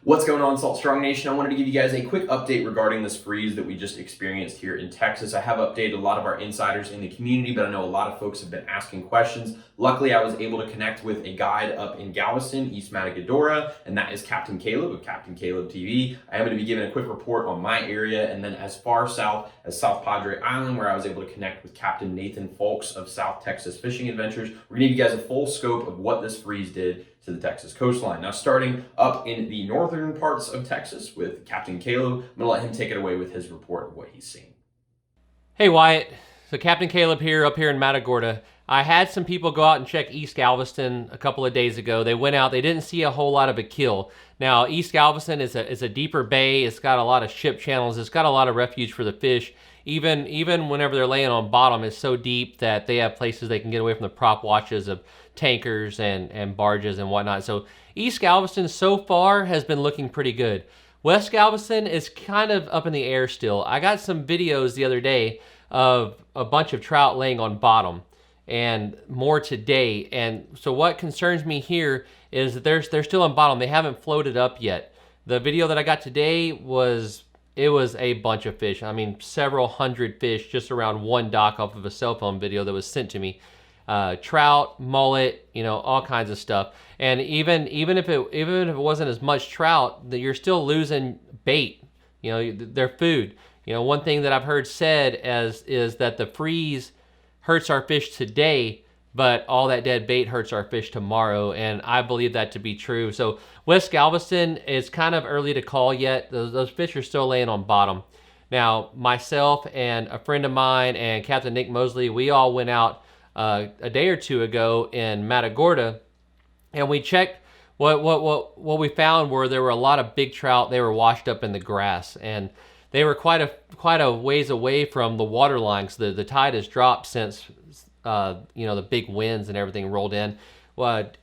What's going on, Salt Strong Nation? I wanted to give you guys a quick update regarding this freeze that we just experienced here in Texas. I have updated a lot of our insiders in the community, but I know a lot of folks have been asking questions. Luckily, I was able to connect with a guide up in Galveston, East Matagorda, and that is Captain Caleb of Captain Caleb TV. I am going to be giving a quick report on my area, and then as far south as South Padre Island, where I was able to connect with Captain Nathan Fulks of South Texas Fishing Adventures. We're going to give you guys a full scope of what this freeze did to the Texas coastline. Now, starting up in the northern parts of Texas with Captain Caleb, I'm going to let him take it away with his report of what he's seen. Hey Wyatt, so Captain Caleb here, up here in Matagorda. I had some people go out and check East Galveston a couple of days ago. They went out, they didn't see a whole lot of a kill. Now, East Galveston is a deeper bay. It's got a lot of ship channels. It's got a lot of refuge for the fish. Even whenever they're laying on bottom, it's so deep that they have places they can get away from the prop watches of tankers and barges and whatnot. So East Galveston so far has been looking pretty good. West Galveston is kind of up in the air still. I got some videos the other day of a bunch of trout laying on bottom and more today. And so what concerns me here is that they're still on bottom. They haven't floated up yet. The video that I got today was a bunch of fish. I mean, several hundred fish just around one dock off of a cell phone video that was sent to me. Trout, mullet, all kinds of stuff. And even if it wasn't as much trout, that you're still losing bait. Their food. One thing that I've heard said is that the freeze hurts our fish today, but all that dead bait hurts our fish tomorrow, and I believe that to be true. So West Galveston is kind of early to call yet. Those fish are still laying on bottom. Now, myself and a friend of mine and Captain Nick Mosley, we all went out a day or two ago in Matagorda, and we checked. What we found were there were a lot of big trout. They were washed up in the grass, and they were quite a ways away from the water lines. The tide has dropped since the big winds and everything rolled in.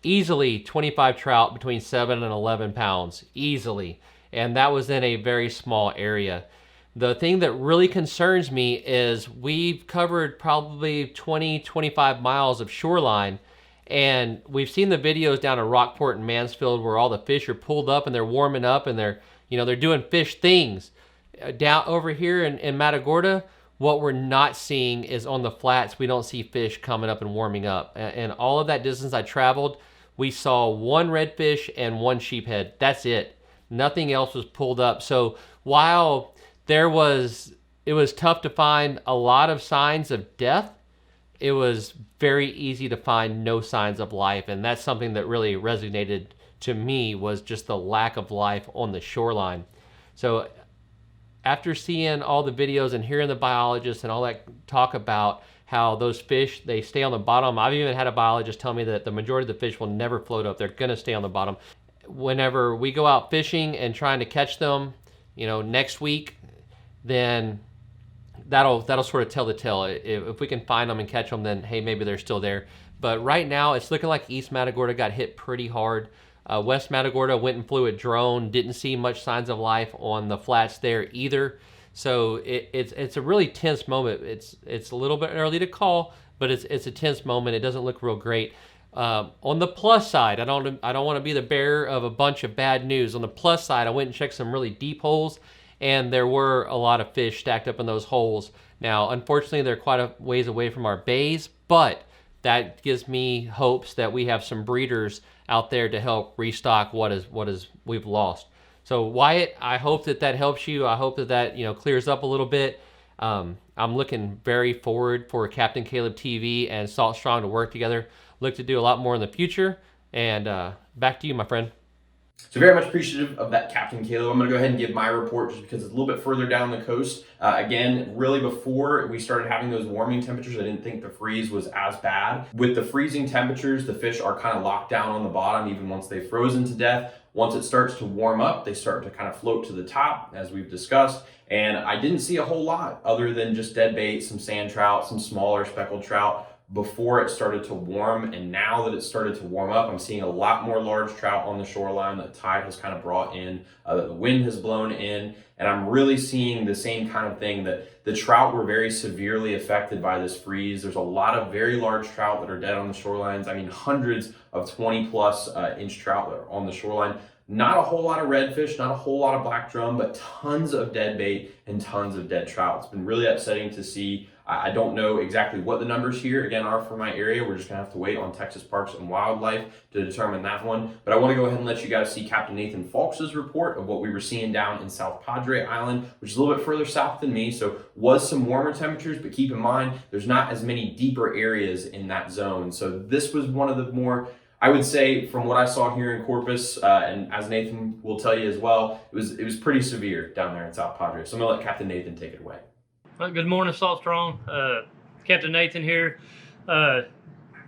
Easily 25 trout between 7 and 11 pounds, easily, and that was in a very small area. The thing that really concerns me is we've covered probably 20-25 miles of shoreline, and we've seen the videos down at Rockport and Mansfield where all the fish are pulled up and they're warming up and they're doing fish things. Down over here in Matagorda, what we're not seeing is on the flats, we don't see fish coming up and warming up. And all of that distance I traveled, we saw one redfish and one sheephead. That's it. Nothing else was pulled up. So while it was tough to find a lot of signs of death, it was very easy to find no signs of life. And that's something that really resonated to me, was just the lack of life on the shoreline. So after seeing all the videos and hearing the biologists and all that talk about how those fish, they stay on the bottom. I've even had a biologist tell me that the majority of the fish will never float up. They're gonna stay on the bottom. Whenever we go out fishing and trying to catch them, next week, then that'll sort of tell the tale. If we can find them and catch them, then hey, maybe they're still there. But right now, it's looking like East Matagorda got hit pretty hard. West Matagorda went and flew a drone, didn't see much signs of life on the flats there either. So it's a really tense moment. It's a little bit early to call, but it's a tense moment. It doesn't look real great. On the plus side, I don't want to be the bearer of a bunch of bad news. On the plus side, I went and checked some really deep holes, and there were a lot of fish stacked up in those holes. Now, unfortunately, they're quite a ways away from our bays, but that gives me hopes that we have some breeders out there to help restock what we've lost. So Wyatt, I hope that helps you. I hope that clears up a little bit. I'm looking very forward for Captain Caleb TV and Salt Strong to work together. Look to do a lot more in the future. And back to you, my friend. So very much appreciative of that, Captain Caleb. I'm going to go ahead and give my report just because it's a little bit further down the coast. Again, really before we started having those warming temperatures, I didn't think the freeze was as bad. With the freezing temperatures, the fish are kind of locked down on the bottom even once they've frozen to death. Once it starts to warm up, they start to kind of float to the top, as we've discussed. And I didn't see a whole lot other than just dead bait, some sand trout, some smaller speckled trout before it started to warm. And now that it started to warm up, I'm seeing a lot more large trout on the shoreline that the tide has kind of brought in, that the wind has blown in. And I'm really seeing the same kind of thing, that the trout were very severely affected by this freeze. There's a lot of very large trout that are dead on the shorelines. I mean, hundreds of 20 plus inch trout that are on the shoreline. Not a whole lot of redfish, not a whole lot of black drum, but tons of dead bait and tons of dead trout. It's been really upsetting to see. I don't know exactly what the numbers here, again, are for my area. We're just gonna have to wait on Texas Parks and Wildlife to determine that one. But I wanna go ahead and let you guys see Captain Nathan Fulks' report of what we were seeing down in South Padre Island, which is a little bit further south than me. So was some warmer temperatures, but keep in mind, there's not as many deeper areas in that zone. So this was one of the more, I would say, from what I saw here in Corpus, and as Nathan will tell you as well, it was pretty severe down there in South Padre. So I'm gonna let Captain Nathan take it away. Good morning, Salt Strong. Captain Nathan here.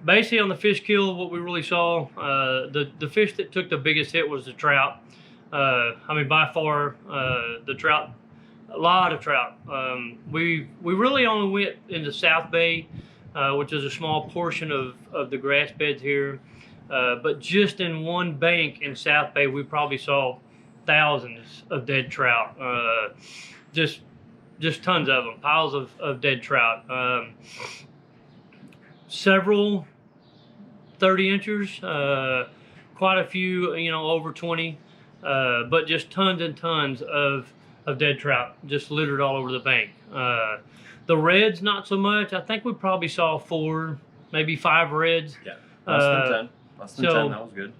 Basically on the fish kill, what we really saw, the fish that took the biggest hit was the trout. I mean, by far, the trout, a lot of trout. We really only went into South Bay, which is a small portion of the grass beds here. But just in one bank in South Bay, we probably saw thousands of dead trout. Just tons of them, piles of dead trout. Several 30 inchers, quite a few, over 20, but just tons and tons of dead trout just littered all over the bank. The reds, not so much. I think we probably saw 4, maybe 5 reds. Yeah, less than 10. Less than 10, that was good.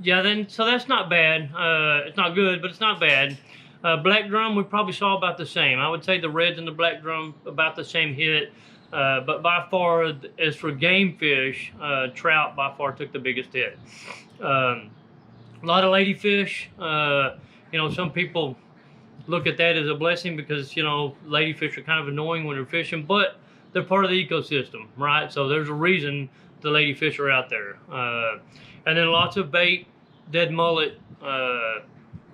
Yeah, so that's not bad. It's not good, but it's not bad. Black drum, we probably saw about the same. I would say the reds and the black drum about the same hit. But by far, as for game fish, trout by far took the biggest hit. A lot of ladyfish. Some people look at that as a blessing because, ladyfish are kind of annoying when they're fishing, but they're part of the ecosystem, right? So there's a reason the ladyfish are out there. And then lots of bait, dead mullet,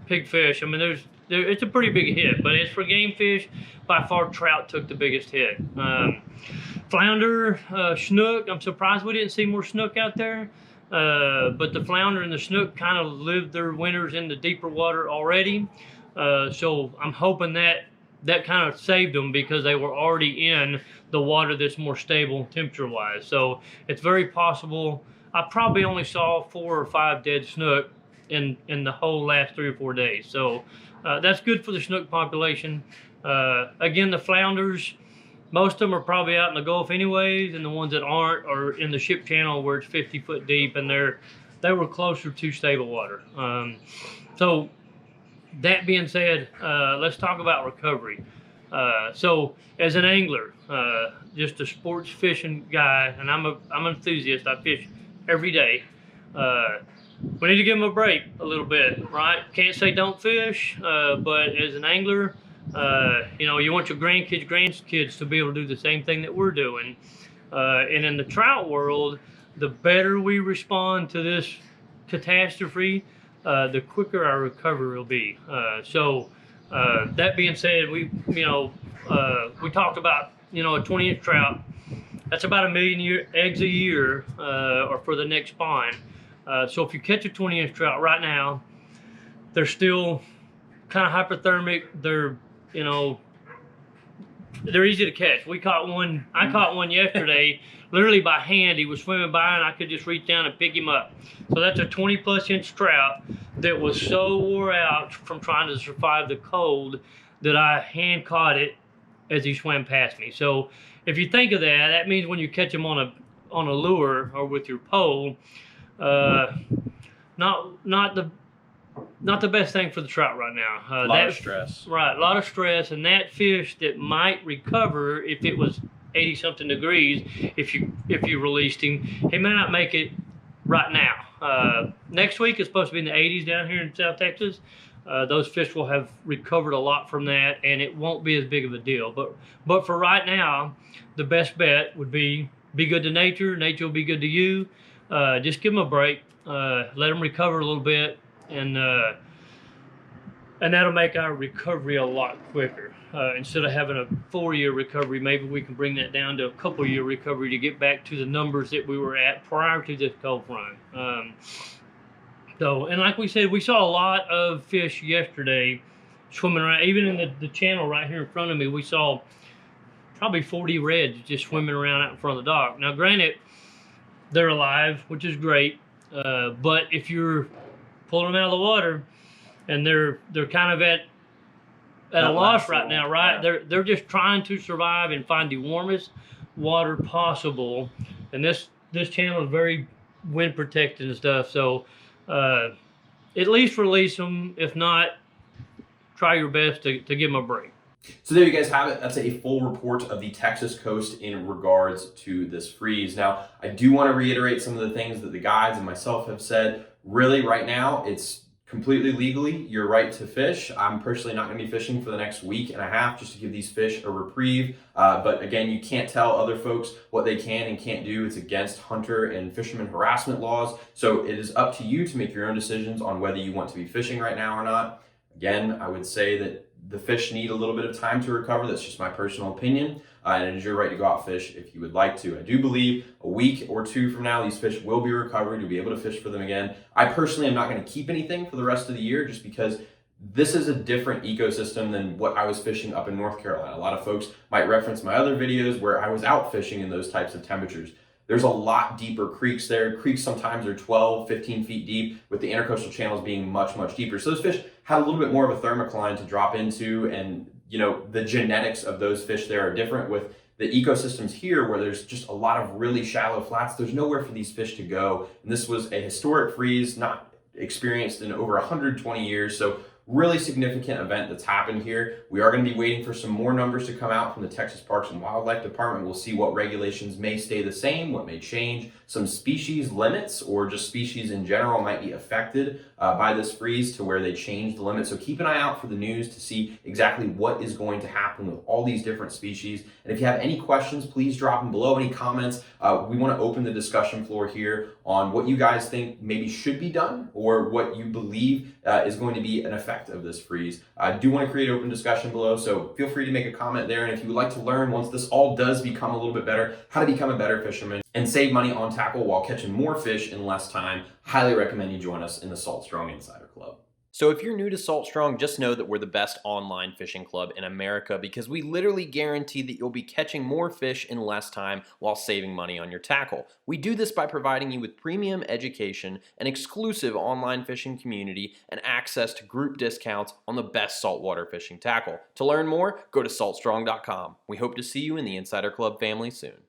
pigfish. I mean, it's a pretty big hit, but as for game fish, by far trout took the biggest hit. Flounder, snook, I'm surprised we didn't see more snook out there, but the flounder and the snook kind of lived their winters in the deeper water already, so I'm hoping that kind of saved them because they were already in the water that's more stable temperature-wise. So it's very possible. I probably only saw 4 or 5 dead snook in the whole last 3 or 4 days. So that's good for the snook population. Again, the flounders, most of them are probably out in the Gulf anyways, and the ones that aren't are in the ship channel where it's 50 foot deep, and they were closer to stable water. So that being said, let's talk about recovery. So as an angler, just a sports fishing guy, and I'm an enthusiast, I fish every day. We need to give them a break a little bit, right? Can't say don't fish, but as an angler, you want your grandkids to be able to do the same thing that we're doing. And in the trout world, the better we respond to this catastrophe, the quicker our recovery will be. So that being said, we talked about, a 20-inch trout. That's about 1 million eggs a year, or for the next spawn. So if you catch a 20-inch trout right now, they're still kind of hypothermic. They're easy to catch. I caught one yesterday, literally by hand. He was swimming by and I could just reach down and pick him up. So that's a 20+ inch trout that was so wore out from trying to survive the cold that I hand caught it as he swam past me. So if you think of that, that means when you catch him on a lure or with your pole, not the best thing for the trout right now. A lot of stress. Right, a lot of stress, and that fish that might recover if it was 80-something degrees, if you released him, he may not make it right now. Next week it's supposed to be in the 80s down here in South Texas. Those fish will have recovered a lot from that, and it won't be as big of a deal. But for right now, the best bet would be good to nature. Nature will be good to you. Just give them a break. Let them recover a little bit, and that'll make our recovery a lot quicker. Instead of having a 4-year recovery, maybe we can bring that down to a couple-year recovery to get back to the numbers that we were at prior to this cold front. And like we said, we saw a lot of fish yesterday swimming around. Even in the channel right here in front of me, we saw probably 40 reds just swimming around out in front of the dock. Now, granted, they're alive, which is great. But if you're pulling them out of the water, and they're kind of at a loss right now, right? Yeah. They're just trying to survive and find the warmest water possible, and this channel is very wind protected and stuff. So at least release them. If not, try your best to give them a break. So there you guys have it. That's a full report of the Texas coast in regards to this freeze. Now, I do want to reiterate some of the things that the guides and myself have said. Really, right now, it's completely legally your right to fish. I'm personally not going to be fishing for the next week and a half just to give these fish a reprieve. But again, you can't tell other folks what they can and can't do. It's against hunter and fisherman harassment laws. So it is up to you to make your own decisions on whether you want to be fishing right now or not. Again, I would say that the fish need a little bit of time to recover. That's just my personal opinion. And it is your right to go out fish if you would like to. I do believe a week or two from now, these fish will be recovered. You'll be able to fish for them again. I personally am not going to keep anything for the rest of the year just because this is a different ecosystem than what I was fishing up in North Carolina. A lot of folks might reference my other videos where I was out fishing in those types of temperatures. There's a lot deeper creeks there. Creeks sometimes are 12, 15 feet deep, with the intercoastal channels being much, much deeper. So those fish had a little bit more of a thermocline to drop into, and the genetics of those fish there are different. With the ecosystems here where there's just a lot of really shallow flats, there's nowhere for these fish to go. And this was a historic freeze, not experienced in over 120 years. So really significant event that's happened here. We are going to be waiting for some more numbers to come out from the Texas Parks and Wildlife Department. We'll see what regulations may stay the same, what may change. Some species limits or just species in general might be affected by this freeze to where they change the limit. So keep an eye out for the news to see exactly what is going to happen with all these different species. And if you have any questions, please drop them below, any comments. We want to open the discussion floor here on what you guys think maybe should be done or what you believe is going to be an effect of this freeze. I do want to create open discussion below, so feel free to make a comment there. And if you would like to learn, once this all does become a little bit better, how to become a better fisherman and save money on tackle while catching more fish in less time, highly recommend you join us in the Salt Strong Insider Club. So if you're new to Salt Strong, just know that we're the best online fishing club in America because we literally guarantee that you'll be catching more fish in less time while saving money on your tackle. We do this by providing you with premium education, an exclusive online fishing community, and access to group discounts on the best saltwater fishing tackle. To learn more, go to saltstrong.com. We hope to see you in the Insider Club family soon.